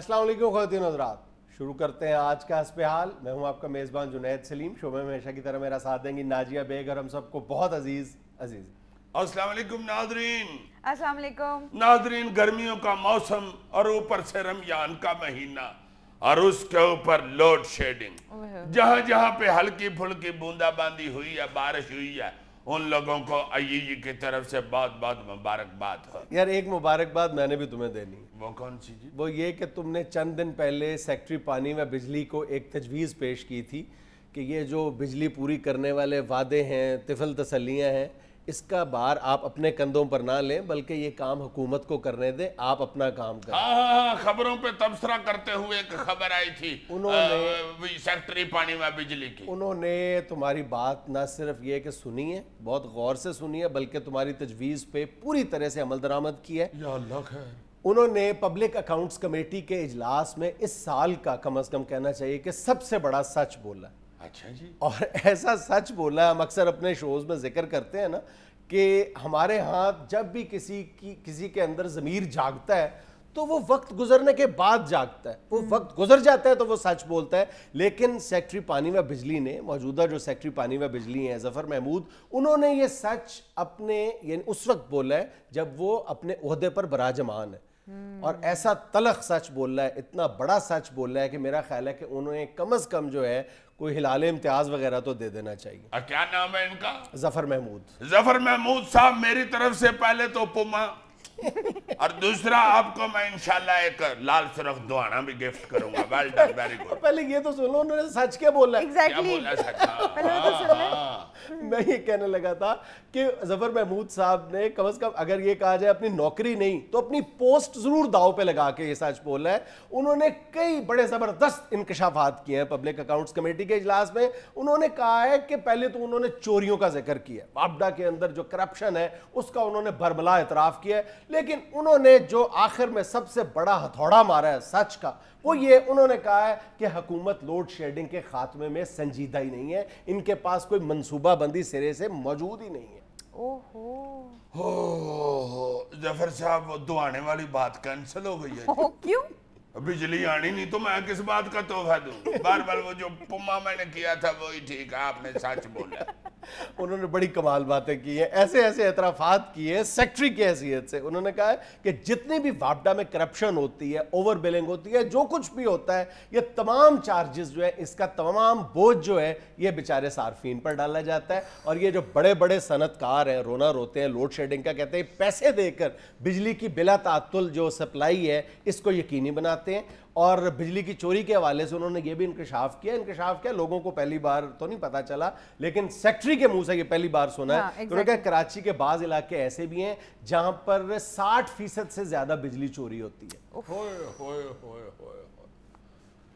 अस्सलाम वालेकुम ख़वातीन हज़रात, शुरू करते हैं आज का हस्बे हाल। मैं हूं आपका मेज़बान जुनैद सलीम। शोबे में हमेशा की तरह मेरा साथ देंगी नाजिया बेग और हम सबको बहुत अजीज अस्सलाम वालेकुम नाज़रीन। अस्सलाम वालेकुम नाज़रीन, गर्मियों का मौसम और ऊपर से रमजान का महीना और उसके ऊपर लोड शेडिंग। जहां जहां पे हल्की फुल्की बूंदाबांदी हुई है, बारिश हुई है, उन लोगों को आईई की तरफ से बहुत बहुत मुबारकबाद हो। यार एक मुबारकबाद मैंने भी तुम्हें देनी। वो कौन सी जी? वो ये कि तुमने चंद दिन पहले सेक्रेटरी पानी व बिजली को एक तजवीज़ पेश की थी कि ये जो बिजली पूरी करने वाले वादे हैं, तिफल तसल्लियाँ हैं, इसका भार आप अपने कंधों पर ना लें बल्कि ये काम हुकूमत को करने दें, आप अपना काम करें। हाँ, खबरों पे तबसरा करते हुए एक खबर आई थी उन्होंने सेक्रेटरी पानी व बिजली की। उन्होंने तुम्हारी बात ना सिर्फ ये कि सुनी है, बहुत गौर से सुनी है, बल्कि तुम्हारी तजवीज़ पे पूरी तरह से अमल दरामद की है। या अल्लाह खैर। उन्होंने पब्लिक अकाउंट्स कमेटी के इजलास में इस साल का कम अज़ कम कहना चाहिए कि सबसे बड़ा सच बोला। अच्छा जी। और ऐसा सच बोला, हम अक्सर अपने शोज़ में जिक्र करते हैं ना कि हमारे यहाँ जब भी किसी के अंदर ज़मीर जागता है तो वो वक्त गुजरने के बाद जागता है। वो वक्त गुजर जाता है तो वो सच बोलता है। लेकिन सेक्रेटरी पानी व बिजली ने, मौजूदा जो सेक्रेटरी पानी व बिजली हैं ज़फ़र महमूद, उन्होंने ये सच अपने यानी उस वक्त बोला है जब वो अपने ओहदे पर बराजमान है। और ऐसा तलख सच बोल रहा है, इतना बड़ा सच बोल रहा है कि मेरा ख्याल है कि उन्हें कम अज़ कम जो है कोई हिलाल इम्तियाज़ वगैरह तो दे देना चाहिए। क्या नाम है इनका? ज़फ़र महमूद। ज़फ़र महमूद साहब, मेरी तरफ से पहले तो पुमा और दूसरा आपको मैं इंशाल्लाह एक लाल सुरख दुआना भी गिफ्ट करूंगा। Well done, very good. पहले ये तो सुनो, उन्होंने सच क्या बोला? एग्जैक्टली क्या बोला सच? पहले तो सुन ले। मैं ये कहने लगा था कि ज़फ़र महमूद साहब ने कम से कम अगर ये कहा जाए अपनी नौकरी नहीं तो अपनी पोस्ट जरूर दाव पे लगा के ये सच बोला है। उन्होंने कई बड़े ज़बरदस्त इंकशाफात किए हैं पब्लिक अकाउंट्स कमेटी के इजलास में। उन्होंने कहा है कि पहले तो उन्होंने चोरियों का जिक्र किया, वापडा के अंदर जो करप्शन है उसका उन्होंने भरमला इतराफ़ किया है। लेकिन उन्होंने जो आखिर में सबसे बड़ा हथौड़ा मारा है सच का, वो ये उन्होंने कहा है कि हुकूमत लोड शेडिंग के खात्मे में संजीदा ही नहीं है, इनके पास कोई मंसूबा बंदी सिरे से मौजूद ही नहीं है। हो जफर साहब, वो दुआने वाली बात कैंसिल हो गई है। क्यों? बिजली आनी नहीं तो मैं किस बात का तोहफा दूं? बार बार वो जो पुम्मा मैंने किया था वही ठीक है, आपने सच बोला। उन्होंने बड़ी कमाल बातें की हैं, ऐसे ऐसे एतराफ़ात किए सेक्रेटरी की हैसियत से। उन्होंने कहा है कि जितनी भी वापडा में करप्शन होती है, ओवर बिलिंग होती है, जो कुछ भी होता है, ये तमाम चार्जेस जो है, इसका तमाम बोझ जो है ये बेचारे सार्फिन पर डाला जाता है। और ये जो बड़े बड़े सनतकार हैं रोना रोते हैं लोड शेडिंग का, कहते हैं पैसे देकर बिजली की बिला तातुल जो सप्लाई है इसको यकीनी बनाते हैं। और बिजली की चोरी के हवाले से उन्होंने ये भी इंकशाफ किया, लोगों को पहली बार तो नहीं पता चला लेकिन सेक्रेटरी के मुंह से ये पहली बार सुना है। उन्होंने कहा कराची के बाज़ इलाके ऐसे भी हैं जहां पर 60% से ज्यादा बिजली चोरी होती है। होए होए होए होए,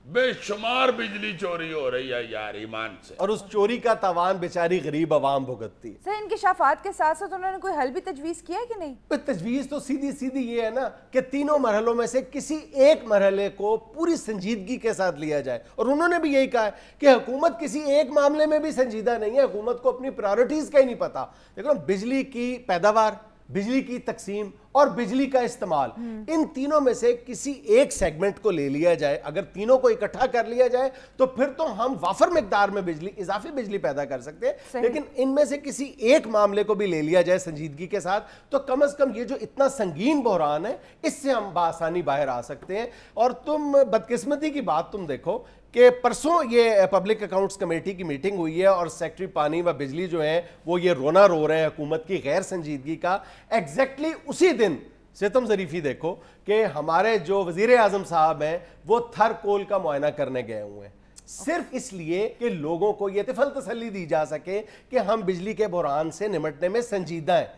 बेशुमार बिजली चोरी हो रही है यार, ईमान से। और उस चोरी का तावान बेचारी गरीब आवाम भुगतती है। सर, इनके शाफात के साथ साथ उन्होंने कोई हल भी तजवीज़ किया है कि नहीं? तजवीज़ तो सीधी सीधी ये है ना कि तीनों मरहलों में से किसी एक मरहले को पूरी संजीदगी के साथ लिया जाए। और उन्होंने भी यही कहा है कि हुकूमत किसी एक मामले में भी संजीदा नहीं है, हुकूमत को अपनी प्रायोरिटीज़ का ही नहीं पता। देखो, बिजली की पैदावार, बिजली की तकसीम और बिजली का इस्तेमाल, इन तीनों में से किसी एक सेगमेंट को ले लिया जाए, अगर तीनों को इकट्ठा कर लिया जाए तो फिर तो हम वाफर मिकदार में बिजली, इजाफी बिजली पैदा कर सकते हैं। लेकिन इनमें से किसी एक मामले को भी ले लिया जाए संजीदगी के साथ तो कम अज कम ये जो इतना संगीन बहरान है इससे हम बासानी बाहर आ सकते हैं। और तुम बदकिस्मती की बात तुम देखो कि परसों ये पब्लिक अकाउंट्स कमेटी की मीटिंग हुई है और सेक्रेटरी पानी व बिजली जो है वो ये रोना रो रहे हैं हुकूमत की गैर संजीदगी का। एग्जैक्टली उसी दिन सितम ज़रीफ़ी देखो कि हमारे जो वज़ीर आज़म साहब हैं वो थर कोल का मुआयना करने गए हुए हैं, सिर्फ इसलिए कि लोगों को ये तिफल तसल्ली दी जा सके कि हम बिजली के बहरान से निमटने में संजीदा हैं।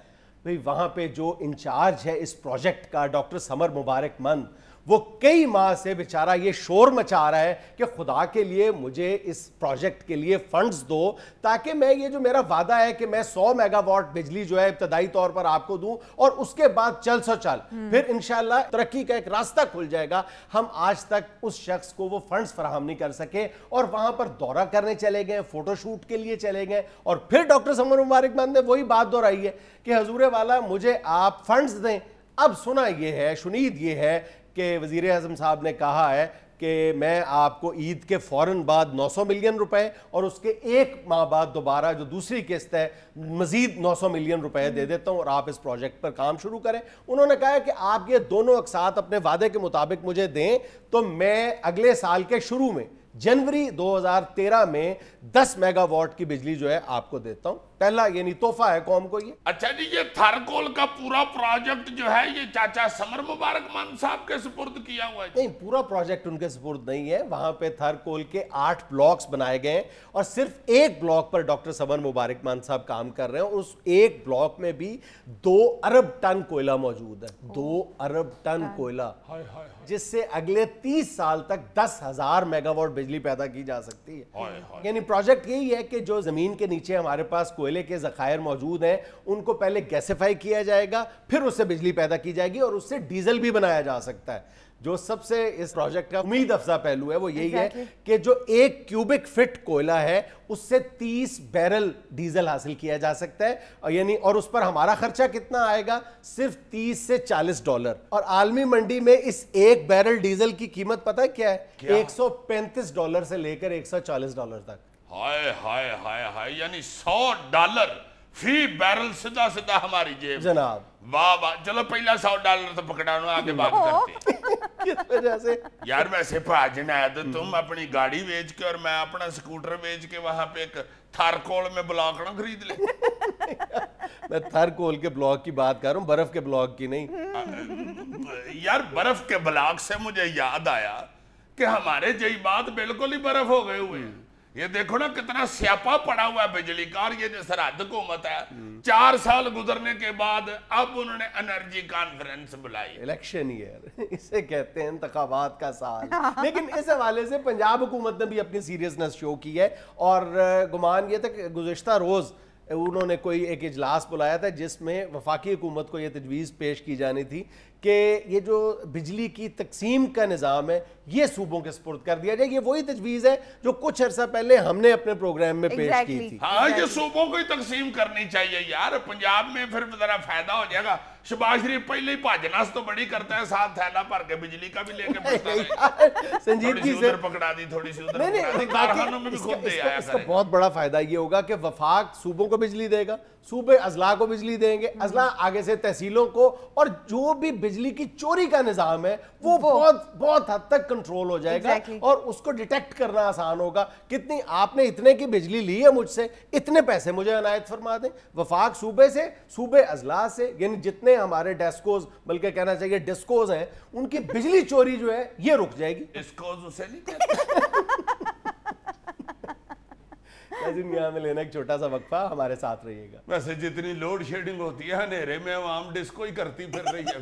भाई वहाँ पे जो इंचार्ज है इस प्रोजेक्ट का, डॉक्टर समर मुबारक मंद, वो कई माह से बेचारा ये शोर मचा रहा है कि खुदा के लिए मुझे इस प्रोजेक्ट के लिए फंड्स दो ताकि मैं ये जो मेरा वादा है कि मैं 100 मेगावाट बिजली जो है इब्तदाई तौर पर आपको दूं और उसके बाद चल फिर इंशाल्लाह तरक्की का एक रास्ता खुल जाएगा। हम आज तक उस शख्स को वो फंड्स फराहम नहीं कर सके और वहां पर दौरा करने चले गए, फोटोशूट के लिए चले गए और फिर डॉक्टर समर मुबारक मंद ने वही बात दोहराई है कि हजूर वाला मुझे आप फंड्स दें। अब सुना ये है, शुनीद ये है کہ وزیر اعظم صاحب نے کہا ہے کہ میں آپ کو عید کے فوراً بعد 900 ملین روپے اور اس کے ایک ماہ بعد دوبارہ جو دوسری قسط ہے مزید 900 ملین روپے دے دیتا ہوں اور آپ اس پروجیکٹ پر کام شروع کریں. انہوں نے کہا ہے کہ آپ یہ دونوں اقساط اپنے وعدے کے مطابق مجھے دیں تو میں اگلے سال کے شروع میں جنوری 2013 میں 10 میگا واٹ کی بجلی جو ہے آپ کو دیتا ہوں. پہلا یعنی تحفہ ہے قوم کو یہ. اچھا جی یہ تھرکول کا پورا پروجیکٹ جو ہے یہ چاچا سمر مبارک مان صاحب کے سپرد کیا ہوا ہے؟ نہیں, پورا پروجیکٹ ان کے سپرد نہیں ہے. وہاں پہ تھرکول کے 8 بلاکس بنائے گئے ہیں اور صرف ایک بلاک پر ڈاکٹر سمر مبارک مان صاحب کام کر رہے ہیں. اس ایک بلاک میں بھی 2 ارب ٹن کوئلہ موجود ہے. 2 ارب ٹن کوئلہ, جس سے اگلے 30 سال تک 10,000 میگا واٹ بجلی پیدا کی جا سکتی ہے. یعنی پروجیکٹ یہی ہے کہ جو زمین کے نیچے ہمارے پاس کوئلے کے ذخائر موجود ہیں ان کو پہلے گیسیفائی کیا جائے گا, پھر اس سے بجلی پیدا کی جائے گی اور اس سے ڈیزل بھی بنایا جا سکتا ہے. جو سب سے اس پروجیکٹ کا امید افزا پہلو ہے وہ یہی ہے کہ جو 1 کیوبک فٹ کوئلہ ہے اس سے 30 بیرل ڈیزل حاصل کیا جا سکتا ہے. یعنی اور اس پر ہمارا خرچہ کتنا آئے گا؟ صرف $30 سے $40. اور عالمی منڈی میں اس 1 بیرل ڈیزل کی قیمت پتہ ہے کیا ہے؟ $135 سے لے کر $140 تک. ہائے ہائے ہائے ہائے, یعنی $100 فی بیرل سیدھا سیدھا ہماری جیب جناب. واہ واہ. چلو پہلا $100 تو پکڑانو, آگے بات کرتے کس وجہ سے یار ویسے بھاجنا ہے تو تم اپنی گاڑی بیچ کے اور میں اپنا سکوٹر بیچ کے وہاں پہ ایک تھرکول میں بلاک نہ خرید لے. میں تھرکول کے بلاک کی بات کر رہا ہوں, برف کے بلاک کی نہیں. یار برف کے بلاک سے مجھے یاد آیا کہ ہمارے جیبات بالکل ہی برف ہو گئے ہوئے ہیں. یہ دیکھو نا کتنا سیاپا پڑا ہوا ہے بجلی کا. اور یہ جو سرحد حکومت ہے 4 سال گزرنے کے بعد اب انہوں نے انرجی کانفرنس بلائی. الیکشن ایئر اسے کہتے ہیں, انتخابات کا سال. لیکن اس حوالے سے پنجاب حکومت نے بھی اپنی سیریسنس شو کی ہے اور گمان یہ تھا کہ گزشتہ روز انہوں نے کوئی ایک اجلاس بلایا تھا جس میں وفاقی حکومت کو یہ تجویز پیش کی جانی تھی کہ یہ جو بجلی کی تقسیم کا نظام ہے یہ صوبوں کے سپرد کر دیا جائے. یہ وہی تجویز ہے جو کچھ عرصہ پہلے ہم نے اپنے پروگرام میں پیش کی تھی. ہاں یہ صوبوں کو ہی تقسیم کرنی چاہیے یار. پنجاب میں پھر ذرا فائدہ ہو جائے گا. شہباز شریف پہلے ہی بھاجناس تو بڑی کرتا ہے, ساتھ تھیلا بھر کے بجلی کا بھی لے کے پڑتا ہے. سنجیدگی سے ادھر پکڑا دی, تھوڑی سی ادھر پکڑا دی. کارخانوں میں بھی خود دے آیا اس کا بہت بڑا فائدہ یہ ہوگا کہ وفاق صوبوں کو بجلی دے گا, صوبے اضلاع کو بجلی دیں گے, اضلاع آگے سے تحصیلوں کو, اور جو بھی بجلی کی چوری کا نظام ہے وہ بہت حد تک کنٹرول ہو جائے گا اور اس کو ڈیٹیکٹ کرنا آسان ہوگا. کتنی آپ نے اتنے کی بجلی لی ہے مجھ سے, اتنے پیسے مجھے عنایت فرما دیں. وفاق صوبے سے, صوبے اضلاع سے, یعنی جتنے ہمارے ڈیسکوز بلکہ کہنا چاہیے ڈسکوز ہیں ان کی بجلی چوری جو ہے یہ رک جائے گی. ڈسکوز اسے نہیں کہتے. یہاں میں لینا ایک چھوٹا سا وقفہ, ہمارے ساتھ رہیے گا. ویسے جتنی لوڈ شیڈنگ ہوتی ہے اندھیرے میں عوام ڈسکو ہی کرتی پھر رہی ہے.